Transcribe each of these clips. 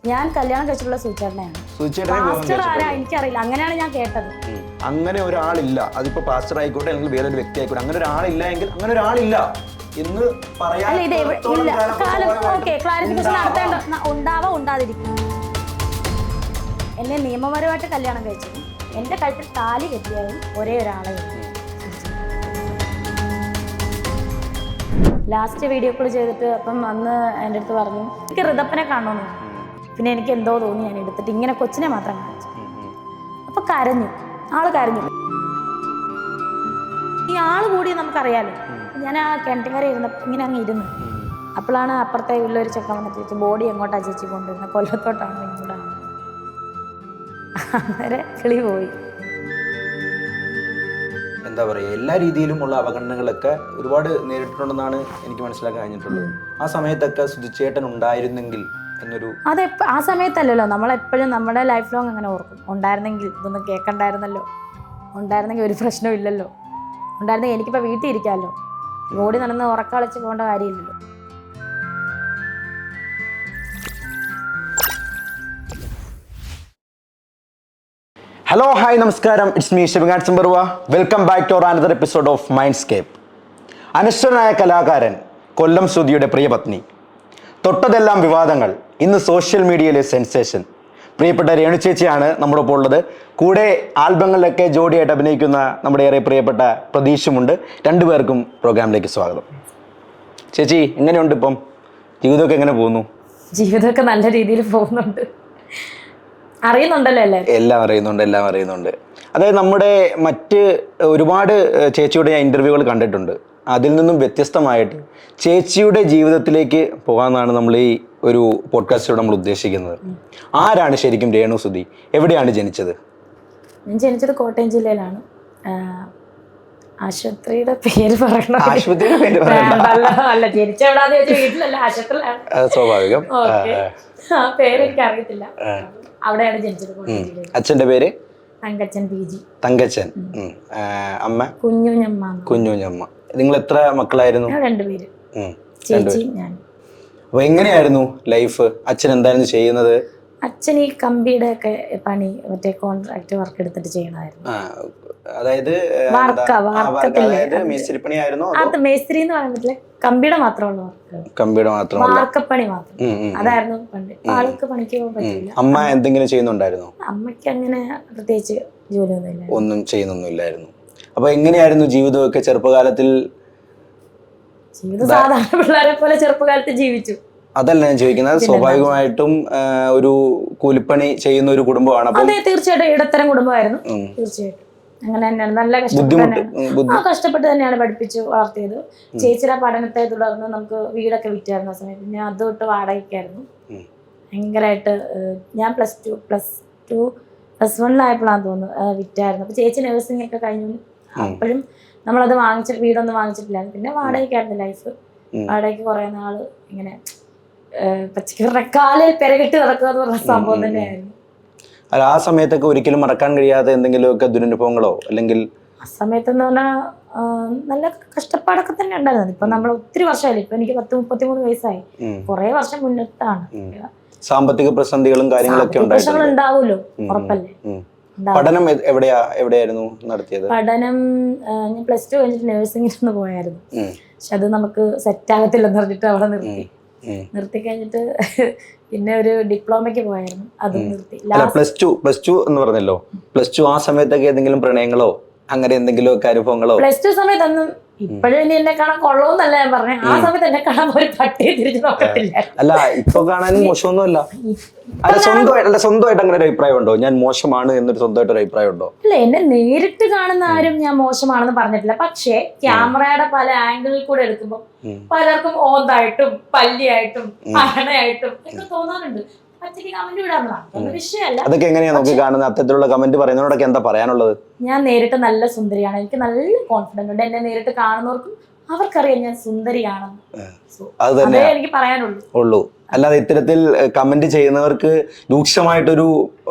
ഞാൻ കല്യാണം കഴിച്ചിട്ടുള്ള പാസ്റ്റർ ആരാ എനിക്കറിയില്ല, അങ്ങനെയാണ് ഞാൻ കേട്ടത്. അങ്ങനെ ഒരാളില്ല, അതിപ്പോ പാസ്റ്റർ ആയിക്കോട്ടെ അല്ലെങ്കിൽ വേറൊരു വ്യക്തി ആയിക്കോട്ടെ, അങ്ങനെ ഒരാളില്ല എങ്കിൽ അങ്ങനെ ഒരാളില്ല എന്ന് പറയാൻ ഉണ്ടാവാ ഉണ്ടാതിരിക്കും. എന്നെ നിയമപരമായിട്ട് കല്യാണം കഴിച്ചത്, എന്റെ കഴുത്തിൽ താലി കെട്ടിയാലും ഒരേ ഒരാളെ. ലാസ്റ്റ് വീഡിയോ കോൾ ചെയ്തിട്ട് അപ്പം അന്ന് എൻ്റെ അടുത്ത് പറഞ്ഞു എനിക്ക് ഋതപ്പനെ കാണണമെന്ന്. പിന്നെ എനിക്ക് എന്തോ തോന്നി, ഞാൻ എടുത്തിട്ട് ഇങ്ങനെ കൊച്ചിനെ മാത്രം കാണിച്ചു. അപ്പൊ കരഞ്ഞു, ആള് കരഞ്ഞു. ഈ ആള് കൂടി നമുക്കറിയാലോ. ഞാൻ ആ കിണറ്റുകാരെ ഇരുന്നപ്പോൾ ഇങ്ങനെ അങ്ങ് ഇരുന്ന്, അപ്പോഴാണ് അപ്പുറത്തെ ഉള്ളൊരു ചെക്കൻ വന്നിട്ട് ചേച്ചി ബോഡി എങ്ങോട്ടാ ചേച്ചി കൊണ്ടുവരുന്നത്, കൊല്ലത്തോട്ടാണോ ഇങ്ങോട്ടാണ്. അന്നേരം കിളി പോയി. എന്താ പറയുക, എല്ലാ രീതിയിലുമുള്ള അവഗണനകളൊക്കെ ഒരുപാട് നേരിട്ടിട്ടുണ്ടെന്നാണ് എനിക്ക് മനസ്സിലാക്കാൻ കഴിഞ്ഞിട്ടുള്ളത്. ആ സമയത്തൊക്കെ സുധിച്ചേട്ടൻ ഉണ്ടായിരുന്നെങ്കിൽ എന്നൊരു അതെ, ആ സമയത്തല്ലല്ലോ, നമ്മളെപ്പോഴും നമ്മുടെ ലൈഫ് ലോങ് അങ്ങനെ ഓർക്കും. ഉണ്ടായിരുന്നെങ്കിൽ ഇതൊന്നും കേൾക്കണ്ടായിരുന്നല്ലോ, ഉണ്ടായിരുന്നെങ്കിൽ ഒരു പ്രശ്നവും ഇല്ലല്ലോ, ഉണ്ടായിരുന്നെങ്കിൽ എനിക്കിപ്പോൾ വീട്ടിൽ ഇരിക്കാമല്ലോ, ഓടി നടന്ന് ഉറക്കളിച്ച് പോകേണ്ട കാര്യമില്ലല്ലോ. ഹലോ ഹായ് നമസ്കാരം, ഇറ്റ്സ് മീ ശിവകാന്ത് സിംബറുവ. Welcome back to another episode of Mindscape. അനശ്വരനായ കലാകാരൻ കൊല്ലം സുധിയുടെ പ്രിയപത്നി, തൊട്ടതെല്ലാം വിവാദങ്ങൾ, ഇന്ന് സോഷ്യൽ മീഡിയയിലെ സെൻസേഷൻ. പ്രിയപ്പെട്ട രേണു ചേച്ചിയാണ് നമ്മുടെ ഒപ്പം ഉള്ളത്. കൂടെ ആൽബങ്ങളിലൊക്കെ ജോഡിയായിട്ട് അഭിനയിക്കുന്ന നമ്മുടെ ഏറെ പ്രിയപ്പെട്ട പ്രതീക്ഷുമുണ്ട്. രണ്ടുപേർക്കും പ്രോഗ്രാമിലേക്ക് സ്വാഗതം. ചേച്ചി, എങ്ങനെയുണ്ട് ഇപ്പം ജീവിതമൊക്കെ? എങ്ങനെ പോകുന്നു? ജീവിതമൊക്കെ നല്ല രീതിയിൽ പോകുന്നുണ്ട്. അറിയുന്നുണ്ടല്ലോ എല്ലാം അറിയുന്നുണ്ട്. അതായത് നമ്മുടെ മറ്റ് ഒരുപാട് ചേച്ചിയുടെ ഞാൻ ഇൻ്റർവ്യൂകൾ കണ്ടിട്ടുണ്ട്. അതിൽ നിന്നും വ്യത്യസ്തമായിട്ട് ചേച്ചിയുടെ ജീവിതത്തിലേക്ക് പോകാമെന്നാണ് നമ്മൾ ഈ ഒരു പോഡ്കാസ്റ്റിലൂടെ നമ്മൾ ഉദ്ദേശിക്കുന്നത്. ആരാണ് ശരിക്കും രേണു സുധി? എവിടെയാണ് ജനിച്ചത്? ഞാൻ ജനിച്ചത് കോട്ടയം ജില്ലയിലാണ്. ആശുപത്രിയുടെ പേര് പറയണം? ആശുപത്രിയുടെ പേര് അല്ല, ജനിച്ചെവിടാന്ന് ചോദിച്ചാൽ വീട്ടിലല്ല, ആശുപത്രിയിലാണ്. സ്വാഭാവികം. പേര് എനിക്ക് അറിയത്തില്ല. അവിടെയാണ് ജനിച്ചത്. അച്ഛന്റെ പേര് തങ്കച്ചൻ PG. തങ്കച്ചൻ. അമ്മ കുഞ്ഞുഞ്ഞമ്മ. നിങ്ങൾ എത്ര മക്കളായിരുന്നു? രണ്ടുപേര്, ചേച്ചി ഞാൻ. അപ്പൊ എങ്ങനെയായിരുന്നു ലൈഫ്? അച്ഛൻ എന്തായിരുന്നു ചെയ്യുന്നത്? അച്ഛൻ ഈ കമ്പിയുടെ ഒക്കെ പണി, മറ്റേ കോൺട്രാക്ട് വർക്ക് എടുത്തിട്ട് ചെയ്യണമായിരുന്നു. അതായത് മേസ്ത്രിപ്പണിയായിരുന്നു? അത് മേസ്ത്രി എന്ന് പറയാൻ പറ്റില്ല, കമ്പിയുടെ മാത്രമുള്ള വർക്ക്. കമ്പിയുടെ മാത്രം, വാർക്കപ്പണി മാത്രം. അതായിരുന്നു പണ്ട്. ആൾക്ക് പണിക്ക് പോകാൻ പറ്റില്ല. അമ്മ എന്തെങ്കിലും ചെയ്യുന്നുണ്ടായിരുന്നോ? അമ്മയ്ക്ക് അങ്ങനെ പ്രത്യേകിച്ച് ജോലിയൊന്നുമില്ല, ഒന്നും ചെയ്യുന്നൊന്നുമില്ലായിരുന്നു. അപ്പൊ എങ്ങനെയായിരുന്നു ജീവിതമൊക്കെ ചെറുപ്പകാലത്തിൽ? ജീവിതം സാധാരണ പിള്ളേരെ പോലെ ചെറുപ്പകാലത്ത് ജീവിച്ചു. അതല്ല ഞാൻ ചോദിക്കുന്നത്, സ്വാഭാവികമായിട്ടും ഒരു കൂലിപ്പണി ചെയ്യുന്ന ഒരു കുടുംബമാണ്. അതെ, തീർച്ചയായിട്ടും ഇടത്തരം കുടുംബമായിരുന്നു. തീർച്ചയായിട്ടും അങ്ങനെ തന്നെയാണ്. നല്ല കഷ്ടപ്പെട്ട് തന്നെയാണ് പഠിപ്പിച്ചു വളർത്തിയത്. ചേച്ചിയുടെ പഠനത്തെ തുടർന്ന് നമുക്ക് വീടൊക്കെ വിറ്റായിരുന്നു ആ സമയത്ത്. പിന്നെ അത് തൊട്ട് വാടകയ്ക്കായിരുന്നു ഭയങ്കരമായിട്ട്. ഞാൻ +1 തോന്നുന്നു വിറ്റായിരുന്നു. അപ്പൊ ചേച്ചി നഴ്സിംഗ് ഒക്കെ കഴിഞ്ഞു. അപ്പോഴും നമ്മളത് വീടൊന്നും വാങ്ങിച്ചിട്ടില്ലായിരുന്നു. പിന്നെ വാടകയ്ക്കായിരുന്നു ലൈഫ്. വാടകയ്ക്ക് കുറെ നാള് ഇങ്ങനെ പച്ചക്കറിയുടെ കാലിൽ പെരകെട്ടി നടക്കുക എന്ന് പറഞ്ഞ സംഭവം തന്നെയായിരുന്നു. ആ സമയത്തൊക്കെ ഒരിക്കലും മറക്കാൻ കഴിയാത്ത എന്തെങ്കിലുമൊക്കെ ദുരനുഭവങ്ങളോ അല്ലെങ്കിൽ? ആ സമയത്തെന്ന് പറഞ്ഞാൽ നല്ല കഷ്ടപ്പാടൊക്കെ തന്നെ ഉണ്ടായിരുന്നത്. ഇപ്പൊ നമ്മൾ ഒത്തിരി വർഷമായില്ല, ഇപ്പൊ എനിക്ക് 33 വയസ്സായി. കുറെ വർഷം മുന്നിട്ടാണ്. സാമ്പത്തിക പ്രതിസന്ധികളും കാര്യങ്ങളൊക്കെ ഉണ്ടാവുമല്ലോ, ഉറപ്പല്ലേ. പഠനം എവിടെയായിരുന്നു നടത്തിയത്? പഠനം ഞാൻ +2 കഴിഞ്ഞിട്ട് നഴ്സിംഗിന് പോയായിരുന്നു. പക്ഷെ അത് നമുക്ക് സെറ്റ് ആകത്തില്ലെന്ന് പറഞ്ഞിട്ട് അവിടെ നിർത്തി കഴിഞ്ഞിട്ട് പിന്നെ ഒരു ഡിപ്ലോമയ്ക്ക് പോയായിരുന്നു, അത് നിർത്തി. +2 എന്ന് പറഞ്ഞല്ലോ, +2 ആ സമയത്തൊക്കെ ഏതെങ്കിലും പ്രണയങ്ങളോ അങ്ങനെ എന്തെങ്കിലും ഒക്കെ അനുഭവങ്ങളോ? +2 സമയത്തൊന്നും. ഇപ്പോഴും ഇനി എന്നെ കാണാൻ കൊള്ളൂന്നല്ല ഞാൻ പറഞ്ഞേ, ആ സമയത്ത് എന്നെ കാണാൻ ഒരു പട്ടിയെ തിരിച്ചു നോക്കത്തില്ല. അല്ല, ഇപ്പൊ കാണാനും മോശമൊന്നുമല്ല. സ്വന്തമായിട്ട് അങ്ങനെ ഒരു അഭിപ്രായം ഉണ്ടോ? ഞാൻ മോശമാണ് എന്നൊരു സ്വന്തമായിട്ടൊരു അഭിപ്രായം ഉണ്ടോ? അല്ല, എന്നെ നേരിട്ട് കാണുന്ന ആരും ഞാൻ മോശമാണെന്ന് പറഞ്ഞിട്ടില്ല. പക്ഷേ ക്യാമറയുടെ പല ആംഗിളിൽ കൂടെ എടുക്കുമ്പോൾ പലർക്കും ഓന്തായിട്ടും പല്ലിയായിട്ടും അരണയായിട്ടും ഒക്കെ തോന്നാറുണ്ട്. അതൊക്കെ എങ്ങനെയാ നോക്കി കാണുന്നത്? അത്തരത്തിലുള്ള കമന്റ് പറയുന്നതിനോടൊക്കെ എന്താ പറയാനുള്ളത്? ഞാൻ നേരിട്ട് നല്ല സുന്ദരിയാണ്, എനിക്ക് നല്ല കോൺഫിഡൻസ് ഉണ്ട്. എന്നെ നേരിട്ട് കാണുന്നവർക്കും അവർക്കറിയാം ഞാൻ സുന്ദരിയാണെന്ന്. അത് തന്നെ എനിക്ക് പറയാനുള്ളൂ. അല്ലാതെ ഇത്തരത്തിൽ കമന്റ് ചെയ്യുന്നവർക്ക് രൂക്ഷമായിട്ടൊരു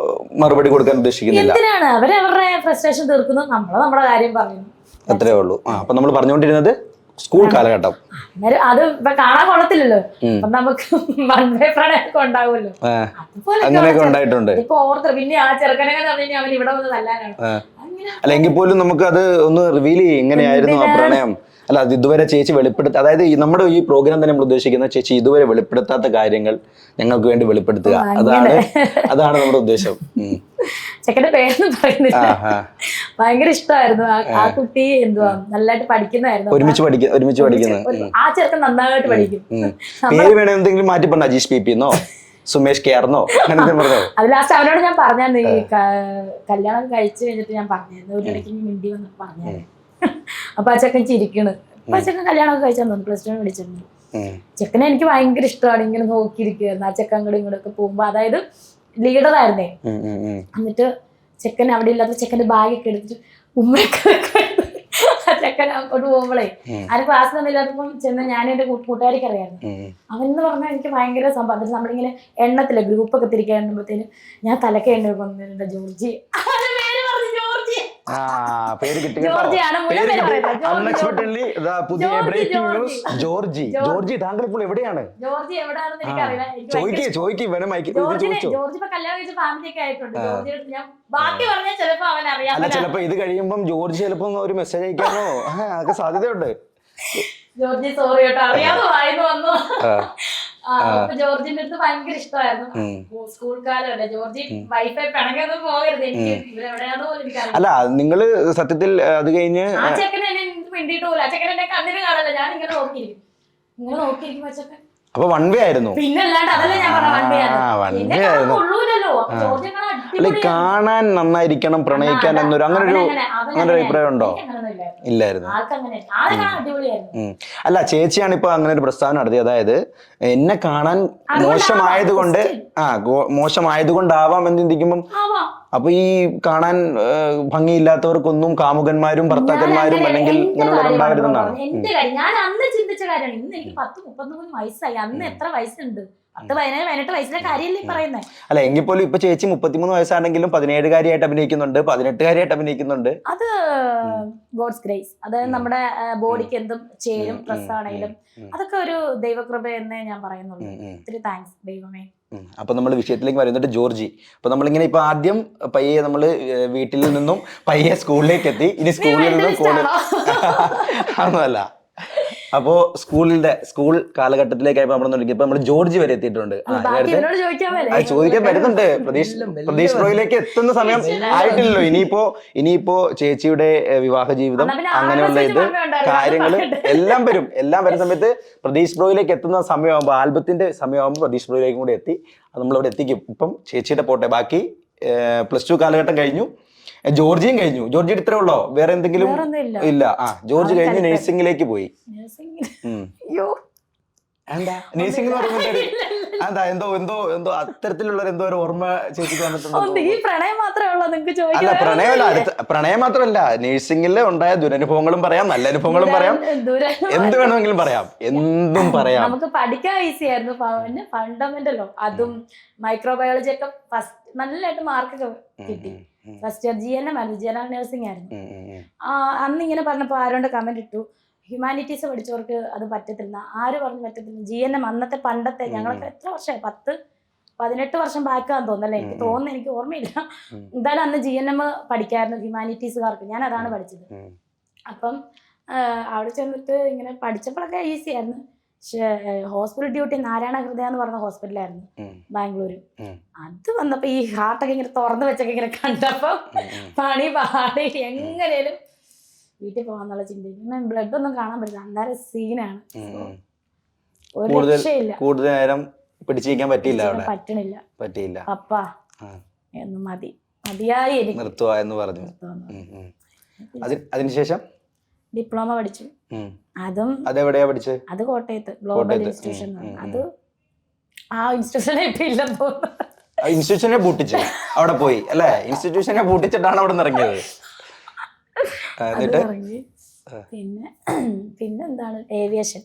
മറുപടി കൊടുക്കാൻ ഉദ്ദേശിക്കുന്നില്ല. എന്തിനാണ് അവരവരുടെ ഫ്രസ്ട്രേഷൻ തീർക്കുന്നു, നമ്മുടെ കാര്യം പറയുന്നു, അത്രേ ഉള്ളൂ. അപ്പൊ നമ്മൾ പറഞ്ഞുകൊണ്ടിരുന്നത് സ്കൂൾ കാലഘട്ടം. അന്നേരം അത് ഇപ്പൊ കാണാൻ കൊള്ളത്തില്ലല്ലോ, അപ്പൊ നമുക്ക് വൺ വേ പ്രണയമൊക്കെ ഉണ്ടാവുമല്ലോ, അങ്ങനെയൊക്കെ ഉണ്ടായിട്ടുണ്ട്. ഇപ്പൊ ഓർത്തർ പിന്നെ ആ ചെറുക്കനൊക്കെ പറഞ്ഞു അവൻ ഇവിടെ വന്ന് തല്ലാനാണ്. അല്ലെങ്കിൽ പോലും നമുക്ക് അത് ഒന്ന് റിവീൽ ചെയ്യും എങ്ങനെയായിരുന്നു ആ പ്രണയം. അല്ല, അത് ഇതുവരെ ചേച്ചി വെളിപ്പെടുത്ത, അതായത് നമ്മുടെ ഈ പ്രോഗ്രാം തന്നെ നമ്മൾ ഉദ്ദേശിക്കുന്ന ചേച്ചി ഇതുവരെ വെളിപ്പെടുത്താത്ത കാര്യങ്ങൾ ഞങ്ങൾക്ക് വേണ്ടി വെളിപ്പെടുത്തുക, അതാണ് നമ്മുടെ ഉദ്ദേശം. ചെക്കന്റെ പേരൊന്നും പറയുന്നില്ല. ഭയങ്കര ഇഷ്ടമായിരുന്നു ആ കുട്ടി. എന്തുവാ നല്ലതായിട്ട് പഠിക്കുന്നതായിരുന്നു, ഒരുമിച്ച് പഠിക്കുന്നത്. ആ ചെറുക്കൻ നന്നായിട്ട് പഠിക്കും. പേര് വേണേ എന്തെങ്കിലും മാറ്റി പറഞ്ഞ അജീഷ് പി പിന്നോ സുമേഷ് കെയർന്നോ അങ്ങനെ പറഞ്ഞോ. അത് ലാസ്റ്റ് അവനോട് ഞാൻ പറഞ്ഞായിരുന്നു, ഈ കല്യാണം കഴിച്ചു കഴിഞ്ഞിട്ട് ഞാൻ പറഞ്ഞായിരുന്നു, ഒരു ഇടയ്ക്ക് മിണ്ടി വന്ന് പറഞ്ഞായിരുന്നു. അപ്പൊ ആ ചെക്കൻ ചിരിക്കണ്. അപ്പൊ ആ ചെക്കൻ കല്യാണമൊക്കെ കഴിച്ചാൽ തോന്നുന്നു, +2 പഠിച്ചിരുന്നു. ചെക്കനെ എനിക്ക് ഭയങ്കര ഇഷ്ടമാണ്. ഇങ്ങനെ നോക്കിയിരിക്കുവായിരുന്നു ആ ചെക്കൻ അങ്ങോട്ടും ഇങ്ങോട്ടൊക്കെ പോകുമ്പോ, അതായത് ലീഡറായിരുന്നേ. എന്നിട്ട് ചെക്കൻ അവിടെ ഇല്ലാത്ത ചെക്കന്റെ ബാഗൊക്കെ എടുത്തിട്ട് ഉമ്മയൊക്കെ ആ ചെക്കൻ അങ്ങോട്ട് പോകുമ്പോളേ, ആരും ക്ലാസ്സിലൊന്നും ഇല്ലാത്തപ്പം ചെന്ന് ഞാൻ എന്റെ കൂട്ടുകാരിക്ക് അറിയായിരുന്നു. അവനെന്ന് പറഞ്ഞാൽ എനിക്ക് ഭയങ്കര സംഭവം. എന്നിട്ട് നമ്മളിങ്ങനെ എണ്ണത്തില്ല ഗ്രൂപ്പൊക്കെ തിരിക്കാൻ എണ്ണുമ്പോഴത്തേനും ഞാൻ തലക്കെ എണ്ണ കൊണ്ടുവന്നിട്ടുണ്ട് ജോർജി. പേര് കിട്ടി. അൺഎക്സ്പെക്ടഡ്ലി പുതിയ ബ്രേക്കിംഗ് ന്യൂസ്. ജോർജി താങ്കൾ ഇപ്പോൾ എവിടെയാണ്? ജോർജി എവിടെയാണെന്ന് എനിക്കറിയില്ല. ജോർജി ഇപ്പൊ കല്യാണം കഴിച്ച ഫാമിലി ഒക്കെ ആയിട്ടുണ്ട്. ജോർജിയുടെ ഞാൻ ബാക്കി പറഞ്ഞാൽ ചിലപ്പോ അവൻ അറിയാം. അല്ല, ചിലപ്പോ ഇത് കഴിയുമ്പം ജോർജി ചിലപ്പോ ഒരു മെസ്സേജ് അയക്കാനോ ഒക്കെ സാധ്യതയുണ്ട്. ജോർജി സോറി കേട്ടോ, അറിയാതെ വായിന്ന് വന്നു. അപ്പൊ ജോർജിന്റെ അടുത്ത് ഭയങ്കര ഇഷ്ടമായിരുന്നു. സ്കൂൾ കാലമല്ലേ, ജോർജി വൈഫൈ പിണങ്ങൊന്നും പോകരുത്, എനിക്ക് ഇവരെവിടെയാണെന്ന് പോലും എനിക്കറിയാം. അല്ല, നിങ്ങള് സത്യത്തിൽ അത് കഴിഞ്ഞ് ആ ചെക്കനെ എന്നെ മിണ്ടിയിട്ട് പോലും, ആ ചെക്കൻ എന്നെ കണ്ണിന് കാണല്ല, ഞാൻ ഇങ്ങനെ നോക്കിയിരിക്കും. ഇങ്ങനെ നോക്കിയിരിക്കും ചെക്കൻ. അപ്പൊ വൺ വേ ആയിരുന്നു. പിന്നല്ലാണ്ട് അതല്ലേ ഞാൻ പറഞ്ഞ വൺ വേ ആയിരുന്നു. കൊള്ളൂലല്ലോ. ജോർജി കാണാൻ നന്നായിരിക്കണം, പ്രണയിക്കാൻ എന്നൊരു അങ്ങനെ ഒരു അഭിപ്രായം ഉണ്ടോ? ഇല്ലായിരുന്നു. അല്ല, ചേച്ചിയാണ് ഇപ്പൊ അങ്ങനെ ഒരു പ്രസ്താവന നടത്തിയത്. അതായത് എന്നെ കാണാൻ മോശമായതുകൊണ്ടാവാം എന്ന് ചിന്തിക്കുമ്പം, അപ്പൊ ഈ കാണാൻ ഭംഗിയില്ലാത്തവർക്കൊന്നും കാമുകന്മാരും ഭർത്താക്കന്മാരും അല്ലെങ്കിൽ ഇങ്ങനെയുള്ളവരുണ്ടാവരുതെന്നാണ് എന്റെ കാര്യം. ഞാൻ അന്ന് ചിന്തിച്ച കാര്യമാണ്. ഇന്ന് എനിക്ക് 10-33 വയസ്സായി. അന്ന് എത്ര വയസ്സുണ്ട്? 10-17-18 വയസ്സിലെ കാര്യമല്ലേ പറയുന്നത്. അല്ല, എങ്കിൽ പോലും ഇപ്പൊ ചേച്ചി 33 വയസ്സാണെങ്കിലും 17-കാരിയായിട്ട് അഭിനയിക്കുന്നുണ്ട്, 18-കാരിയായിട്ട് അഭിനയിക്കുന്നുണ്ട്. അത് ഗോഡ്സ് ഗ്രേസ്. അതായത് നമ്മുടെ ബോഡിക്ക് എന്തും ചേരും, ഡ്രസ് ആണെങ്കിലും അതൊക്കെ ഒരു ദൈവകൃപ എന്നേ ഞാൻ പറയുന്നുള്ളൂ. ഒത്തിരി താങ്ക്സ് ദൈവമേ. അപ്പൊ നമ്മൾ വിഷയത്തിലേക്ക് വരുന്നുണ്ട്. ജോർജി, അപ്പൊ നമ്മളിങ്ങനെ ഇപ്പൊ ആദ്യം പയ്യെ നമ്മള് വീട്ടിൽ നിന്നും പയ്യെ സ്കൂളിലേക്ക് എത്തി. ഇനി സ്കൂളിൽ നിന്നും അതൊന്നുമല്ല. അപ്പോ സ്കൂൾ കാലഘട്ടത്തിലേക്കായപ്പോ നമ്മൾ ജോർജി വരെ എത്തിയിട്ടുണ്ട്. ചോദിക്കാൻ വരുന്നുണ്ട്. പ്രതീഷ് ബ്രോയിലേക്ക് എത്തുന്ന സമയം ആയിട്ടില്ലല്ലോ. ഇനിയിപ്പോ ചേച്ചിയുടെ വിവാഹ ജീവിതം, അങ്ങനെയുള്ള ഇത് കാര്യങ്ങള് എല്ലാം വരുന്ന സമയത്ത് പ്രതീഷ് ബ്രോയിലേക്ക് എത്തുന്ന സമയമാകുമ്പോ, ആൽബത്തിന്റെ സമയമാകുമ്പോൾ പ്രതീഷ് ബ്രോയിലേക്കും കൂടെ എത്തി അത് നമ്മളിവിടെ എത്തിക്കും. ഇപ്പം ചേച്ചിയുടെ പോട്ടെ, ബാക്കി +2 കാലഘട്ടം കഴിഞ്ഞു, ജോർജിയും കഴിഞ്ഞു. ജോർജിയുടെ ഇത്രേ ഉള്ളോ? വേറെ എന്തെങ്കിലും ഇല്ല? ജോർജ് കഴിഞ്ഞ് നഴ്സിംഗിലേക്ക് പോയി. എന്താ നഴ്സിംഗ് എന്ന് പറയുന്നത്? എന്താ എന്തോ അത്തരത്തിലുള്ള എന്തോ ഒരു ഓർമ്മ ചേച്ചിക്ക് വന്നിട്ടുണ്ടോ? അല്ല, പ്രണയം മാത്രമല്ല, നഴ്സിംഗിൽ ഉണ്ടായ ദുരനുഭവങ്ങളും പറയാം, നല്ല അനുഭവങ്ങളും പറയാം, എന്ത് വേണമെങ്കിലും പറയാം, എന്തും പറയാം. നമുക്ക് പഠിക്കാൻ ഈസി ആയിരുന്നു. ഫണ്ടമെന്റലോ അതും മൈക്രോബയോളജി ഒക്കെ നല്ലതായിട്ട് മാർക്കൊക്കെ കിട്ടി. ഫസ്റ്റ് ഇയർ GNM ആയിരുന്നു, ജനറൽ നഴ്സിംഗ് ആയിരുന്നു. അന്ന് ഇങ്ങനെ പറഞ്ഞപ്പോ ആരോണ്ട് കമന്റ് ഇട്ടു, ഹ്യൂമാനിറ്റീസ് പഠിച്ചവർക്ക് അത് പറ്റത്തില്ല. ആര് പറഞ്ഞു പറ്റത്തില്ല? GNM അന്നത്തെ പണ്ടത്തെ, ഞങ്ങളൊക്കെ എത്ര വർഷമായി, 10-18 വർഷം ബാക്കാന്ന് തോന്നല്ലേ, എനിക്ക് തോന്നുന്നു, എനിക്ക് ഓർമ്മയില്ല. എന്തായാലും അന്ന് GNM പഠിക്കായിരുന്നു ഹ്യൂമാനിറ്റീസുകാർക്ക്. ഞാൻ അതാണ് പഠിച്ചത്. അപ്പം അവിടെ ചെന്നിട്ട് ഇങ്ങനെ പഠിച്ചപ്പോഴൊക്കെ ഈസി ആയിരുന്നു. പക്ഷെ ഹോസ്പിറ്റൽ ഡ്യൂട്ടി നാരായണ ഹൃദയ എന്ന് പറഞ്ഞ ഹോസ്പിറ്റലായിരുന്നു ബാംഗ്ലൂര്. അത് വന്നപ്പോ ഈ ഹാർട്ടൊക്കെ ഇങ്ങനെ തുറന്നു വെച്ചൊക്കെ ഇങ്ങനെ കണ്ടപ്പോ പണി പാടി എങ്ങനെയും വീട്ടിൽ പോകാന്നുള്ള ചിന്ത. ബ്ലഡ് ഒന്നും കാണാൻ പറ്റില്ല, അന്നേരം സീനാണ്. ഒരു രക്ഷയില്ല, കൂടുതൽ നേരം പിടിച്ചിരിക്കാൻ പറ്റില്ല. പപ്പാ എന്ന് മതിയായി നിർത്തുക എന്ന് പറഞ്ഞു. അതിനുശേഷം ഡിപ്ലോമ പഠിച്ചു. അതെവിടെയാ പഠിച്ചത്? അത് കോട്ടയത്ത് ഗ്ലോബൽ ഇൻസ്റ്റിറ്റ്യൂഷൻ. അത് ആ ഇൻസ്റ്റിറ്റ്യൂഷനെ ഇപ്പൊ ഇല്ലെന്ന് തോന്നുന്നു. ഇൻസ്റ്റിറ്റ്യൂഷനെ പൂട്ടിച്ചു അവിടെ പോയി അല്ലേ? ഇൻസ്റ്റിറ്റ്യൂഷനെ പൂട്ടിച്ചിട്ടാണ് അവിടെ നിന്ന് ഇറങ്ങിയത്. പിന്നെ എന്താണ് ഏവിയേഷൻ.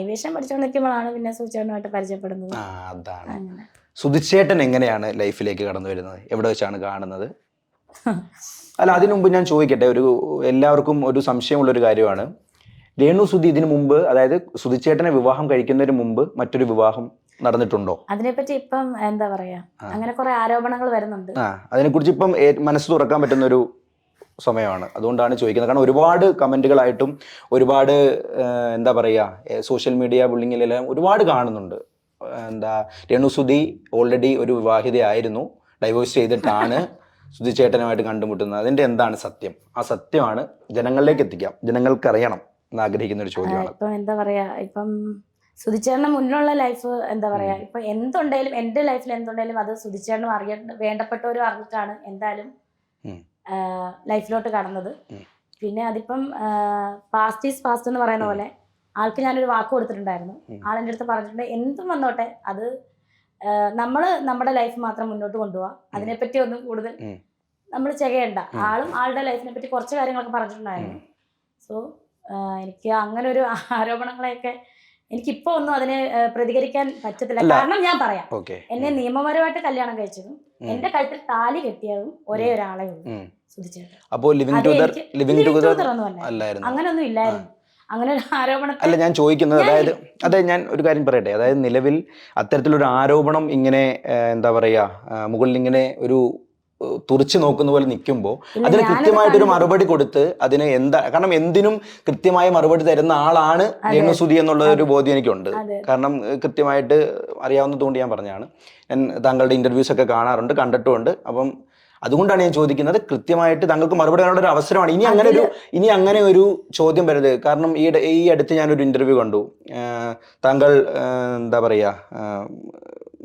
ഏവിയേഷൻ പഠിച്ചുകൊണ്ടിരിക്കുമ്പോഴാണ് പിന്നെ സുചേട്ടനുമായിട്ട് പരിചയപ്പെടുന്നത്. അതാണ്. സുധിച്ചേട്ടൻ എങ്ങനെയാണ് ലൈഫിലേക്ക് കടന്നു വരുന്നത്? എവിടെ വെച്ചാണ് കാണുന്നത്? അല്ല, അതിനു മുമ്പ് ഞാൻ ചോദിക്കട്ടെ, എല്ലാവർക്കും ഒരു സംശയമുള്ളൊരു കാര്യമാണ്. രേണു സുധി ഇതിനു മുമ്പ്, അതായത് സുധിച്ചേട്ടനെ വിവാഹം കഴിക്കുന്നതിന് മുമ്പ് മറ്റൊരു വിവാഹം നടന്നിട്ടുണ്ടോ? അതിനെപ്പറ്റി ഇപ്പം എന്താ പറയാ, അങ്ങനെ കുറെ ആരോപണങ്ങൾ വരുന്നുണ്ട്. അതിനെക്കുറിച്ച് ഇപ്പം മനസ്സ് തുറക്കാൻ പറ്റുന്ന ഒരു സമയമാണ്, അതുകൊണ്ടാണ് ചോദിക്കുന്നത്. കാരണം ഒരുപാട് കമന്റുകളായിട്ടും ഒരുപാട് എന്താ പറയുക, സോഷ്യൽ മീഡിയ ബുള്ളിങ്ങിലെല്ലാം ഒരുപാട് കാണുന്നുണ്ട്. എന്താ, രേണു സുധി ഓൾറെഡി ഒരു വിവാഹിതയായിരുന്നു, ഡൈവോഴ്സ് ചെയ്തിട്ടാണ് സുധിച്ചേട്ടനുമായിട്ട് കണ്ടുമുട്ടുന്നത്. അതിന്റെ എന്താണ് സത്യം? ആ സത്യമാണ് ജനങ്ങളിലേക്ക് എത്തിക്കാം, ജനങ്ങൾക്ക് അറിയണം എന്നാഗ്രഹിക്കുന്ന ഒരു ചോദ്യമാണ്. ഇപ്പം എന്താ പറയാ, ഇപ്പം സുധിച്ചേട്ടന് മുന്നുള്ള ലൈഫ് എന്താ പറയാ, ഇപ്പൊ എന്തുണ്ടെങ്കിലും എന്റെ ലൈഫിൽ എന്തുണ്ടെങ്കിലും അത് സുധിച്ചേട്ടനും വേണ്ടപ്പെട്ടവരും അറിഞ്ഞിട്ടാണ് എന്തായാലും ലൈഫിലോട്ട് കടന്നത്. പിന്നെ അതിപ്പം പാസ്റ്റ് ഈസ് പാസ്റ്റ് എന്ന് പറയുന്ന പോലെ ആൾക്ക് ഞാനൊരു വാക്ക് കൊടുത്തിട്ടുണ്ടായിരുന്നു. ആളെൻ്റെ അടുത്ത് പറഞ്ഞിട്ടുണ്ട്, എന്തും വന്നോട്ടെ, അത് നമ്മള് നമ്മുടെ ലൈഫ് മാത്രം മുന്നോട്ട് കൊണ്ടുപോവാ, അതിനെപ്പറ്റി ഒന്നും കൂടുതൽ നമ്മൾ ചെയ്യണ്ട. ആളും ആളുടെ ലൈഫിനെ പറ്റി കുറച്ച് കാര്യങ്ങളൊക്കെ പറഞ്ഞിട്ടുണ്ടായിരുന്നു. സോ എനിക്ക് അങ്ങനെ ഒരു ആരോപണങ്ങളെയൊക്കെ എനിക്കിപ്പോ ഒന്നും അതിനെ പ്രതികരിക്കാൻ പറ്റത്തില്ല. കാരണം ഞാൻ പറയാം, എന്നെ നിയമപരമായിട്ട് കല്യാണം കഴിച്ചതും എന്റെ കഴുത്തിൽ താലി കെട്ടിയതും ഒരേ ഒരാളെ ഉള്ളൂ, സുധിച്ചേട്ടൻ. അങ്ങനൊന്നും ഇല്ലായിരുന്നു. അങ്ങനെ ഒരു ആരോപണം അല്ല ഞാൻ ചോദിക്കുന്നത്. അതായത് ഞാൻ ഒരു കാര്യം പറയട്ടെ, അതായത് നിലവിൽ അത്തരത്തിലൊരു ആരോപണം ഇങ്ങനെ എന്താ പറയാ, മുകളിൽ ഇങ്ങനെ ഒരു തുറച്ചു നോക്കുന്ന പോലെ നിൽക്കുമ്പോൾ അതിന് കൃത്യമായിട്ടൊരു മറുപടി കൊടുത്ത് അതിന് എന്താ, കാരണം എന്തിനും കൃത്യമായ മറുപടി തരുന്ന ആളാണ് രേണു സുധി എന്നുള്ള ഒരു ബോധ്യം എനിക്കുണ്ട്. കാരണം കൃത്യമായിട്ട് അറിയാവുന്നതുകൊണ്ട് ഞാൻ പറഞ്ഞതാണ്. ഞാൻ താങ്കളുടെ ഇന്റർവ്യൂസ് ഒക്കെ കാണാറുണ്ട്, കണ്ടിട്ടുമുണ്ട്. അപ്പം അതുകൊണ്ടാണ് ഞാൻ ചോദിക്കുന്നത്, കൃത്യമായിട്ട് താങ്കൾക്ക് മറുപടി പറയാനുള്ള ഒരു അവസരമാണ്. ഇനി അങ്ങനെ ഒരു ചോദ്യം വരരുത്. കാരണം ഈ അടുത്ത് ഞാനൊരു ഇന്റർവ്യൂ കണ്ടു. താങ്കൾ എന്താ പറയാ,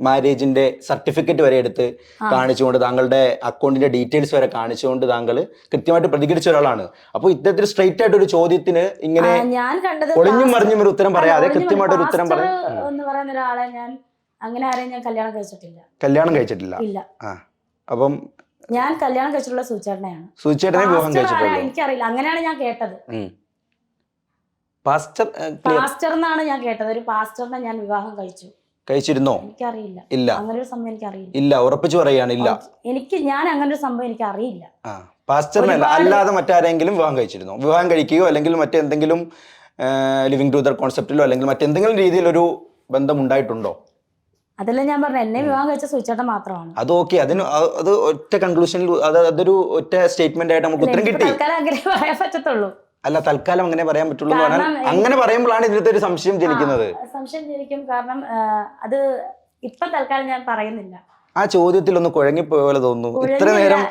മാരേജിന്റെ സർട്ടിഫിക്കറ്റ് വരെ എടുത്ത് കാണിച്ചുകൊണ്ട്, താങ്കളുടെ അക്കൗണ്ടിന്റെ ഡീറ്റെയിൽസ് വരെ കാണിച്ചുകൊണ്ട് താങ്കൾ കൃത്യമായിട്ട് പ്രതികരിച്ച ഒരാളാണ്. അപ്പോൾ ഇത്തരത്തിൽ സ്ട്രെയിറ്റ് ആയിട്ട് ഒരു ചോദ്യത്തിന് ഇങ്ങനെ ഒളിഞ്ഞും മറിഞ്ഞും ഒരു ഉത്തരം പറയാതെ കൃത്യമായിട്ട് ഒരു ഉത്തരം പറയാൻ എന്ന് പറയുന്ന ഒരാളെ ഞാൻ അങ്ങനെ ആരെയും ഞാൻ കല്യാണം കഴിച്ചിട്ടില്ല. ഇല്ല. അപ്പം ഞാൻ കല്യാണം കഴിച്ചിട്ടുള്ള സുധിച്ചേട്ടനെയാണ്. സുധിച്ചേട്ടനെ വിവാഹം കഴിച്ചിട്ടുള്ളൂ. എനിക്കറിയില്ല, അങ്ങനെയാണ് ഞാൻ കേട്ടത്. പാസ്റ്റർ എന്നാണ് ഞാൻ കേട്ടത്. ഒരു പാസ്റ്ററിനെ ഞാൻ വിവാഹം കഴിച്ചിരുന്നോ? എനിക്കറിയില്ല. ഇല്ല, അങ്ങനെ ഒരു സംഭവം എനിക്കറിയില്ല. ഇല്ല, ഉറപ്പിച്ചു പറയാണ്. ഇല്ല, ഞാൻ അങ്ങനെ ഒരു സംഭവം എനിക്ക് അറിയില്ല. പാസ്റ്ററിനല്ല, അല്ലാതെ മറ്റാരെങ്കിലും വിവാഹം കഴിച്ചിരുന്നോ? വിവാഹം കഴിക്കുകയോ അല്ലെങ്കിൽ മറ്റെന്തെങ്കിലും ലിവിംഗ് ടുഗദർ കോൺസെപ്റ്റിലോ അല്ലെങ്കിൽ മറ്റെന്തെങ്കിലും രീതിയിലൊരു ബന്ധം ഉണ്ടായിട്ടുണ്ടോ? അതല്ല ഞാൻ പറഞ്ഞു, എന്നെ വിവാഹം കഴിച്ച സുധിച്ചേട്ടൻ മാത്രമാണ്. അത് ഓക്കെ, അത് ഒറ്റ കൺക്ലൂഷനിൽ അതൊരു ഒറ്റ സ്റ്റേറ്റ്മെന്റ് ആയിട്ട് നമുക്ക് ഉത്തരം കിട്ടി. അങ്ങനെ പറയാൻ പറ്റത്തുള്ളൂ. അല്ല, തൽക്കാലം അങ്ങനെ പറയാൻ പറ്റുള്ളൂ എന്ന് പറഞ്ഞാൽ അങ്ങനെ പറയുമ്പോഴാണ് ഇതിനകത്ത് ഒരു സംശയം ജനിക്കുന്നത്. സംശയം ജനിക്കും. കാരണം അത് ഇപ്പൊ തൽക്കാലം ഞാൻ പറയുന്നില്ല. ആ ചോദ്യത്തിൽ ഒന്ന് കുഴങ്ങിപ്പോയ പോലെ തോന്നുന്നു. ഇത്ര നേരം